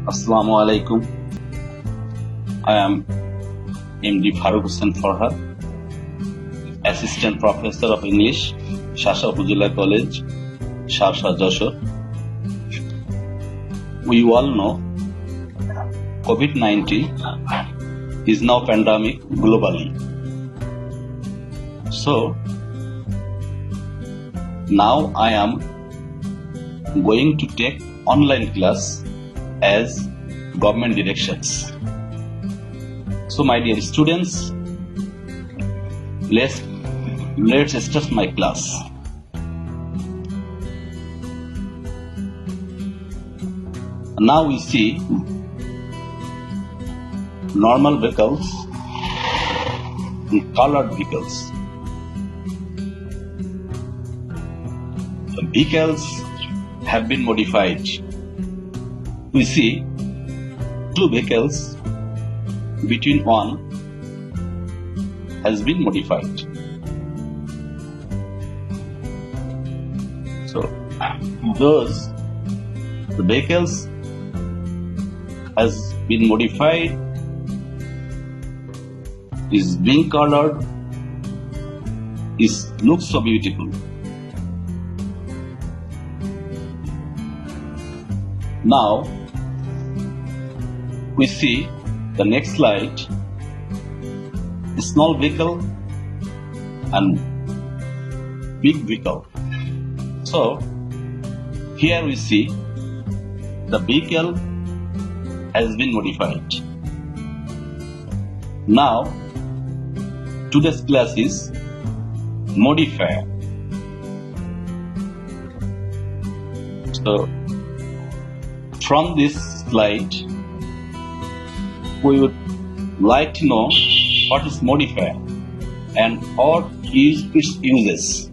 Assalamu alaikum. I am MD Faruk Hossain Forhad, Assistant Professor of English, Upazilla College, Sarsha, Jashore. We all know COVID-19 is now pandemic globally. So now I am going to take online class as government directions. So my dear students, let's start my class. Now we see normal vehicles and colored vehicles. The vehicles have been modified. We see two vehicles, between one has been modified. So the vehicles has been modified, is being colored, looks so beautiful. Now we see the next slide, small vehicle and big vehicle. So here we see the vehicle has been modified. Now today's class is modifier. So from this slide we would like to know what is modifier and what is its uses.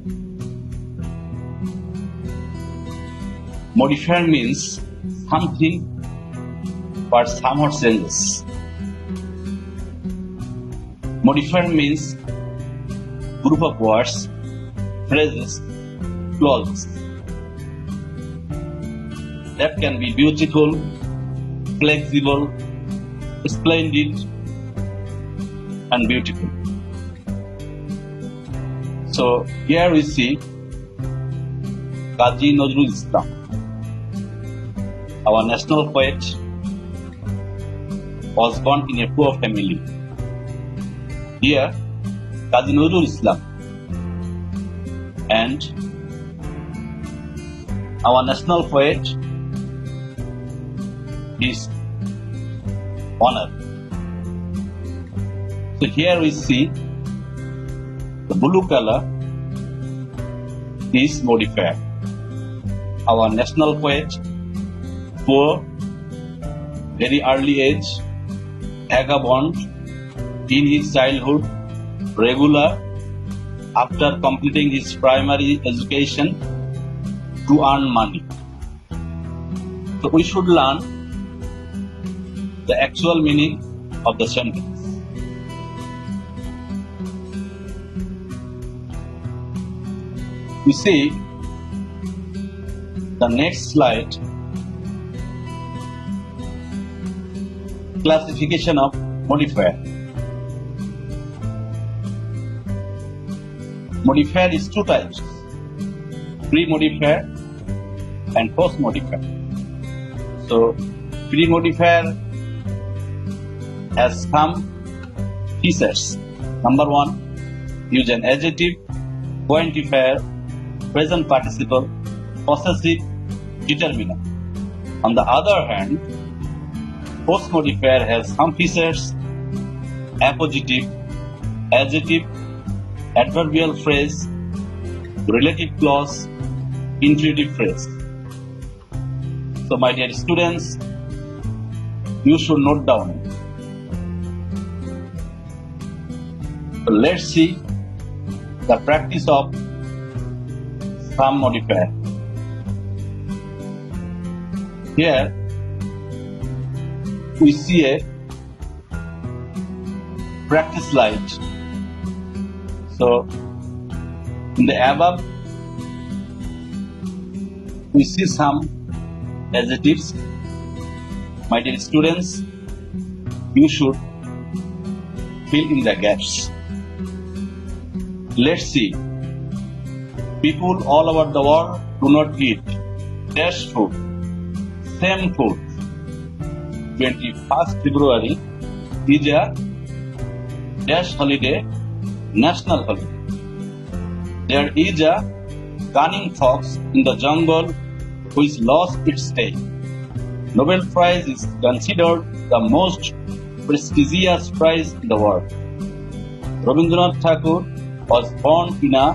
Modifier means something but somehow changes. Modifier means group of words, phrases, clauses that can be beautiful, flexible, splendid, and beautiful. So here we see Kazi Nazrul Islam, our national poet, was born in a poor family. Here, Kazi Nazrul Islam and our national poet is honored. So here we see the blue color is modifier. Our national poet, poor, very early age, vagabond in his childhood, regular after completing his primary education to earn money. So we should learn the actual meaning of the sentence. We see the next slide, classification of modifier. Modifier is two types, pre-modifier and post-modifier. So pre-modifier has some features. Number one, use an adjective, quantifier, present participle, possessive, determinant. On the other hand, post-modifier has some features, appositive, adjective, adverbial phrase, relative clause, intrusive phrase. So my dear students, you should note down. So let's see the practice of some modifier. Here we see a practice slide. So in the above we see some adjectives My dear students, you should fill in the gaps. Let's see. People all over the world do not eat dash food, same food. 21st February is a dash holiday, national holiday. There is a cunning fox in the jungle which lost its tail. Nobel Prize is considered the most prestigious prize in the world. Rabindranath Tagore was born in a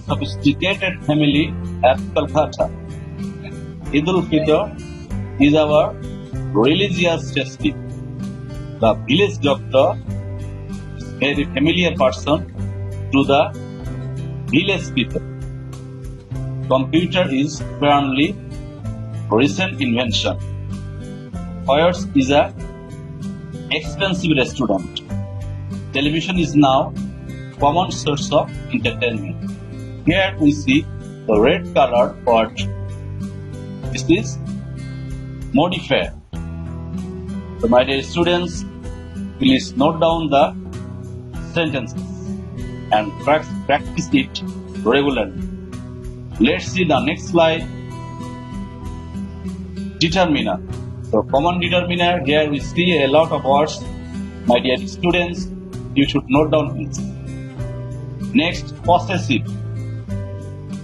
sophisticated family at Calcutta. Eid al-Fitr is our religious festival. The village doctor is a very familiar person to the village people. Computer is apparently recent invention. Fires is a expensive restaurant. Television is now common source of entertainment. Here we see the red colored word. This is modifier. So my dear students, please note down the sentences and practice it regularly. Let's see the next slide. Determiner. So common determiner, here we see a lot of words. My dear students, you should note down please. Next, possessive.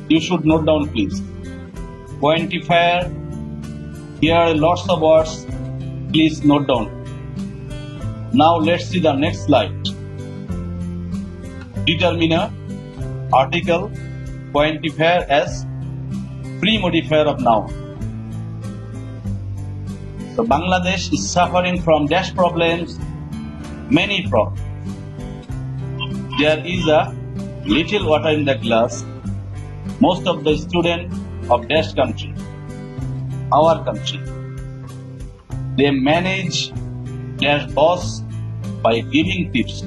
You should note down please. Quantifier, here are lots of words. Please note down. Now let's see the next slide. Determiner, article, quantifier as pre-modifier of noun. So Bangladesh is suffering from dash problems, many problems. There is a little water in the glass. Most of the students of dash country, our country, they manage their boss by giving tips.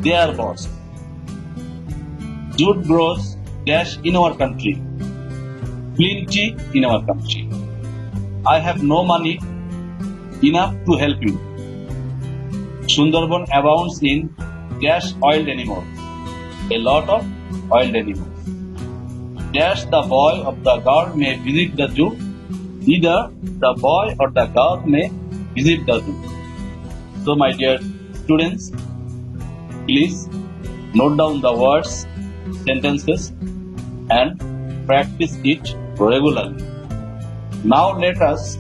Their boss. Jute grows dash in our country, plenty in our country. I have no money enough to help you. Sundarban abounds in dash oiled animals, a lot of oiled animals. Dash the boy or the girl may visit the zoo, either the boy or the girl may visit the zoo. So my dear students, please note down the words, sentences and practice it regularly. Now let us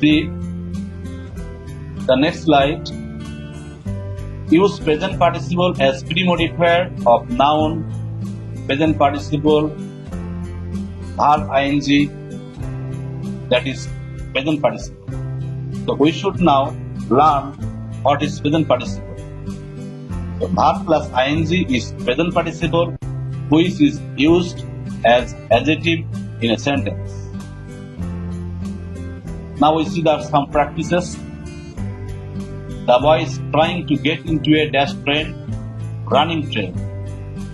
see the next slide. Use present participle as pre-modifier of noun, present participle, verb ing, that is present participle. So we should now learn what is present participle. So verb plus ing is present participle which is used as adjective in a sentence. Now we see that some practices. The boy is trying to get into a dash train, running train.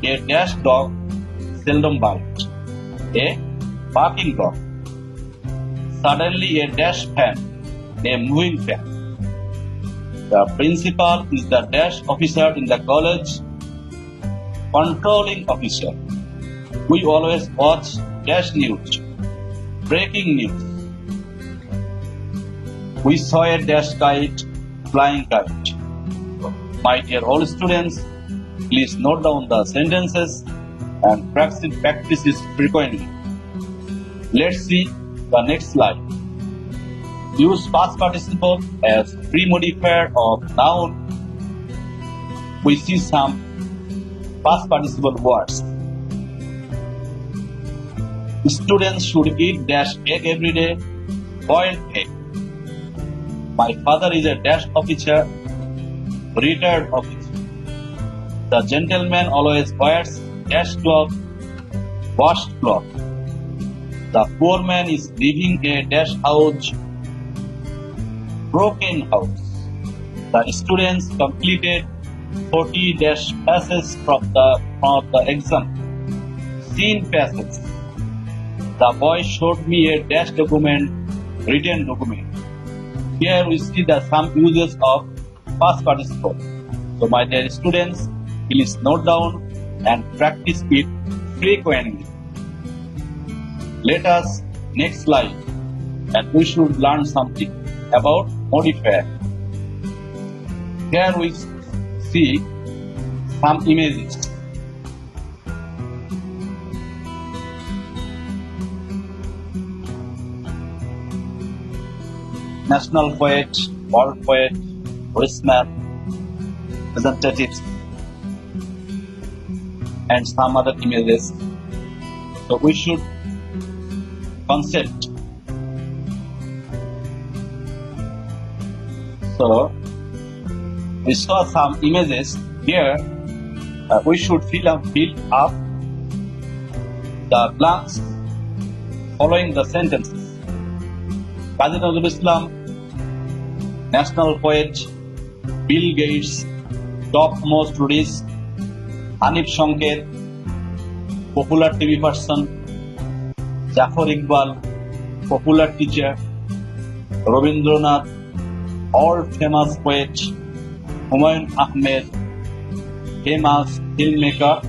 A dash dog seldom bites. A barking dog. Suddenly a dash fan, a moving fan. The principal is the dash officer in the college, controlling officer. We always watch dash news, breaking news. We saw a dash kite, flying kite. My dear all students, please note down the sentences and practice it frequently. Let's see the next slide. Use past participle as pre-modifier of noun. We see some past participle words. Students should eat dash egg every day, boiled egg. My father is a dash officer, retired officer. The gentleman always wears dash cloth, washed cloth. The poor man is living a dash house, broken house. The students completed 40 dash passes from the exam. Seen passes. The boy showed me a dash document written document. Here we see some uses of past participle. So my dear students, please note down and practice it frequently. Let us next slide, and we should learn something about modifier. Here we see some images. National poet, world poet, rich-man, representatives, and some other images. So we should concept. So we saw some images here. We should fill up the blanks following the sentences. Kazi Nazrul Islam, national poet, Bill Gates, topmost rich, Hanif Sanket, popular TV person, Jashore Iqbal, popular teacher, Rabindranath, world famous poet, Humayun Ahmed, famous filmmaker,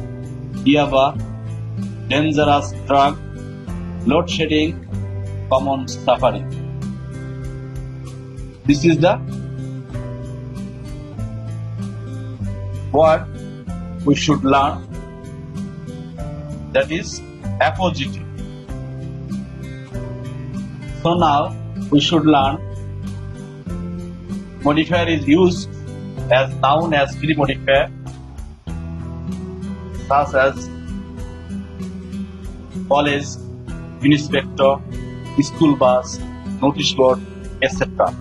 Diaba, dangerous drug, load shedding, common suffering. This is the word we should learn, that is appositive. So now we should learn modifier is used as noun as free modifier, such as college, inspector, school bus, notice board, etc.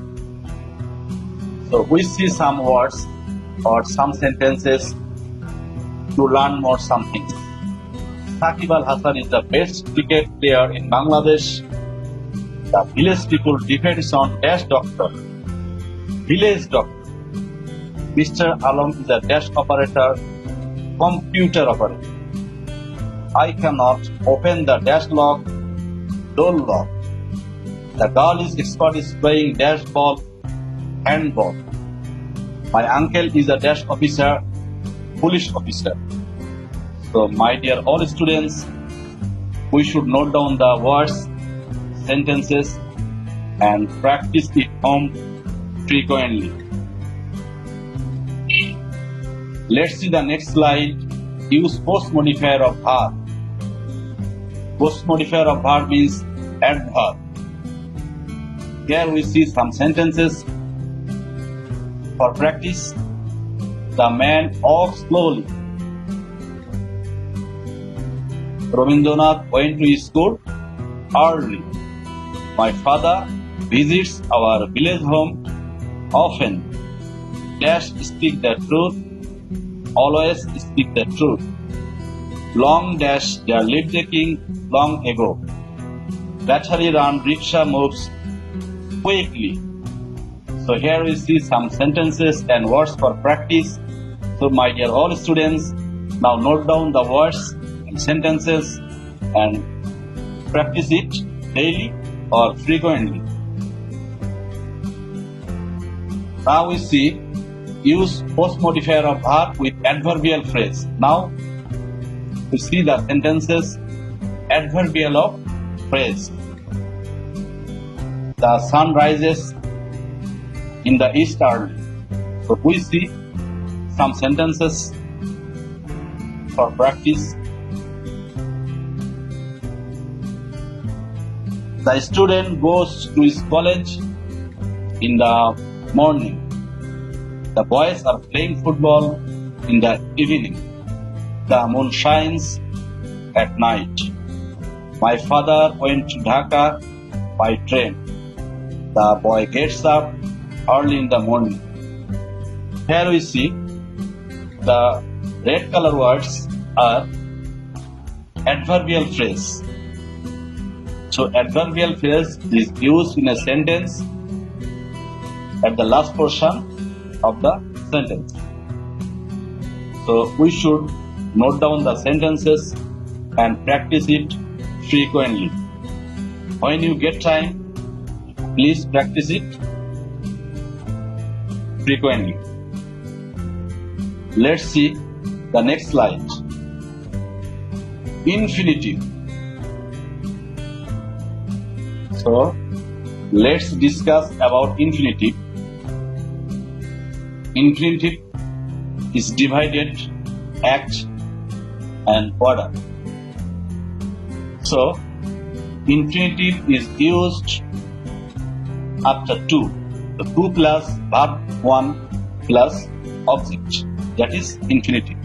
So we see some words or some sentences to learn more something. Saqib Al Hasan is the best cricket player in Bangladesh. The village people depends on dash doctor. Village doctor. Mr. Alam is a dash operator, computer operator. I cannot open the dash lock, door lock. The girl is expert is playing dash ball, handball. My uncle is a dash officer, police officer. So my dear all students, we should note down the words, sentences, and practice it home frequently. Let's see the next slide. Use post modifier of verb. Post modifier of verb means adverb. Here we see some sentences. For practice, the man walks slowly. Rabindranath went to school early. My father visits our village home often. Dash speak the truth, always speak the truth. Long dash their leave taking long ago. Battery run rickshaw moves quickly. So here we see some sentences and words for practice. So my dear all students, now note down the words and sentences and practice it daily or frequently. Now we see use post modifier of verb with adverbial phrase. Now we see the sentences adverbial of phrase. The sun rises in the east early. So we see some sentences for practice. The student goes to his college in the morning. The boys are playing football in the evening. The moon shines at night. My father went to Dhaka by train. The boy gets up early in the morning. Here we see the red color words are adverbial phrase. So adverbial phrase is used in a sentence at the last portion of the sentence. So we should note down the sentences and practice it frequently. When you get time, Please practice it frequently. Let's see the next slide. Infinitive. So let's discuss about infinitive. Infinitive is divided act and order. So infinitive is used after 2. The 2 plus verb 1 plus object. That is infinitive.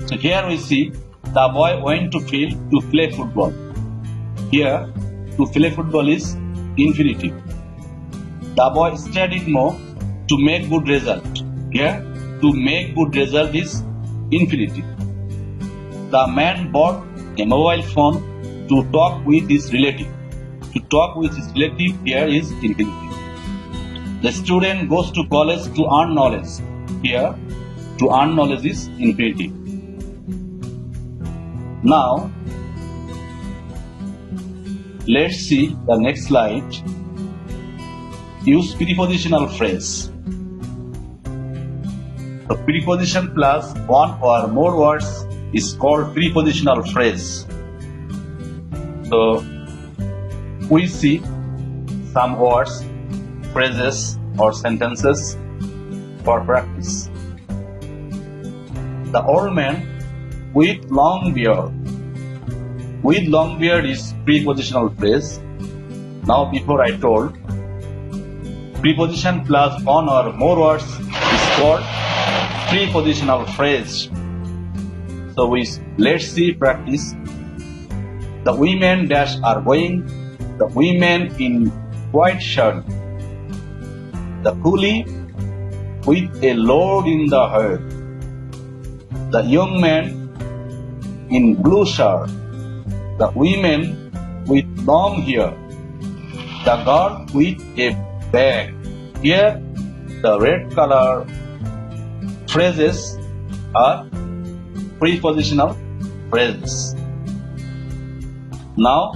So here we see the boy went to field to play football. Here to play football is infinitive. The boy studied more to make good result. Here to make good result is infinitive. The man bought a mobile phone to talk with his relative. To talk with his relative here is infinitive. The student goes to college to earn knowledge. Here to earn knowledge is infinitive. Now let's see the next slide. Use prepositional phrase. The preposition plus one or more words is called prepositional phrase. So we see some words, phrases or sentences for practice. The old man with long beard. With long beard is prepositional phrase. Now before I told, preposition plus one or more words is called prepositional phrase. So let's see practice. The women dash are going. The women in white shirt. The coolie with a load in the head. The young man in blue shirt. The women with long hair. The girl with a bag. Here the red color phrases are prepositional phrases. Now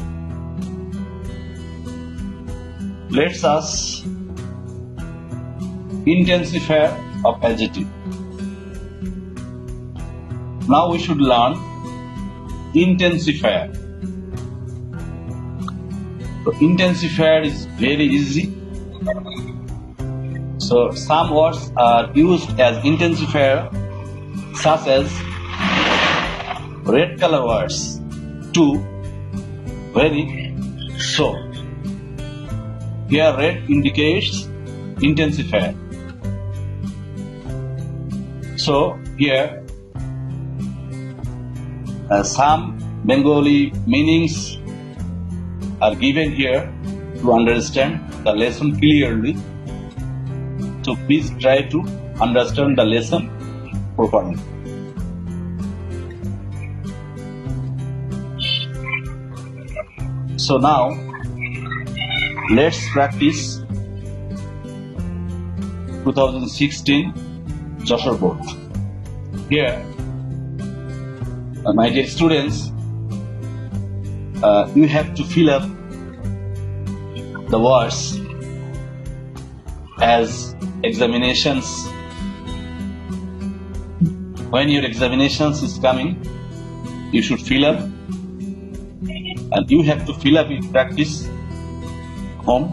let's us intensifier of adjective. Now we should learn intensifier. So intensifier is very easy. So some words are used as intensifier, such as red color words, to, very, so. Here red indicates intensifier. So here some Bengali meanings are given here to understand the lesson clearly. So please try to understand the lesson properly. So now let's practice 2016 Jashore board. Here, my dear students, you have to fill up the words as examinations. When your examinations is coming, you should fill up, and you have to fill up in practice home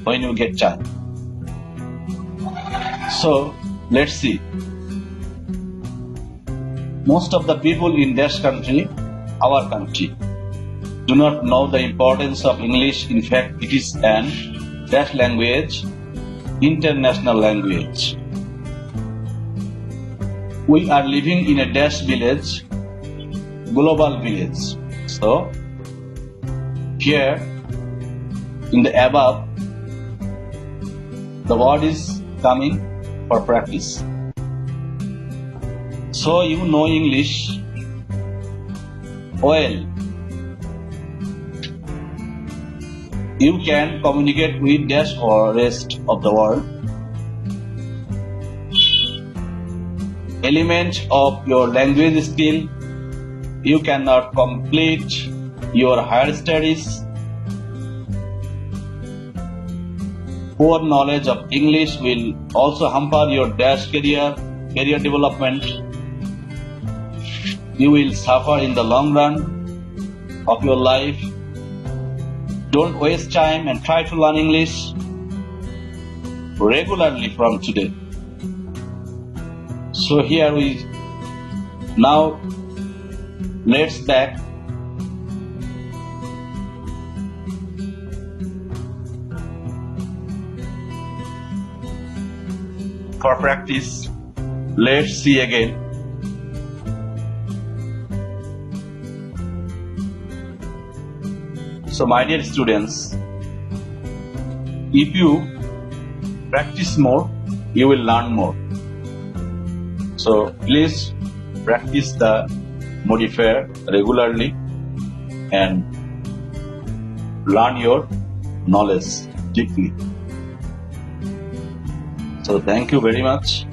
when you get time. So let's see. Most of the people in this country, our country, do not know the importance of English. In fact, it is an dash language, international language. We are living in a dash village, global village. So here in the above, the word is coming for practice. So you know English well. You can communicate with dash or rest of the world. Element of your language skill. You cannot complete your higher studies Poor knowledge of English will also hamper your career development. You will suffer in the long run of your life. Don't waste time and try to learn English regularly from today. So here we now let's back for practice. Let's see again. So my dear students, if you practice more, you will learn more. So please practice the modifier regularly and learn your knowledge deeply. So thank you very much.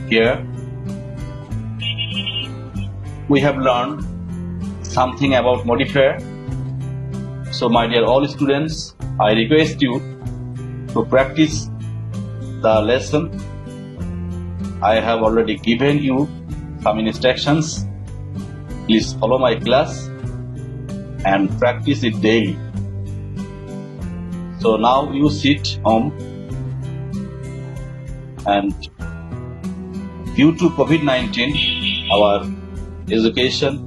Here we have learned something about modifier. So my dear all students, I request you to practice the lesson. I have already given you some instructions. Please follow my class and practice it daily. So now you sit home, and due to COVID-19, our education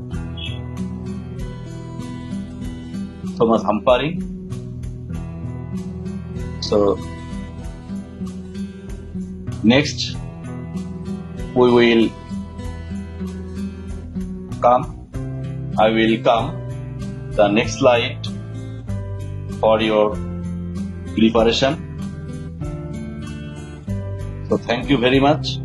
so much hampering. So next we will I will come the next slide for your preparation. So thank you very much.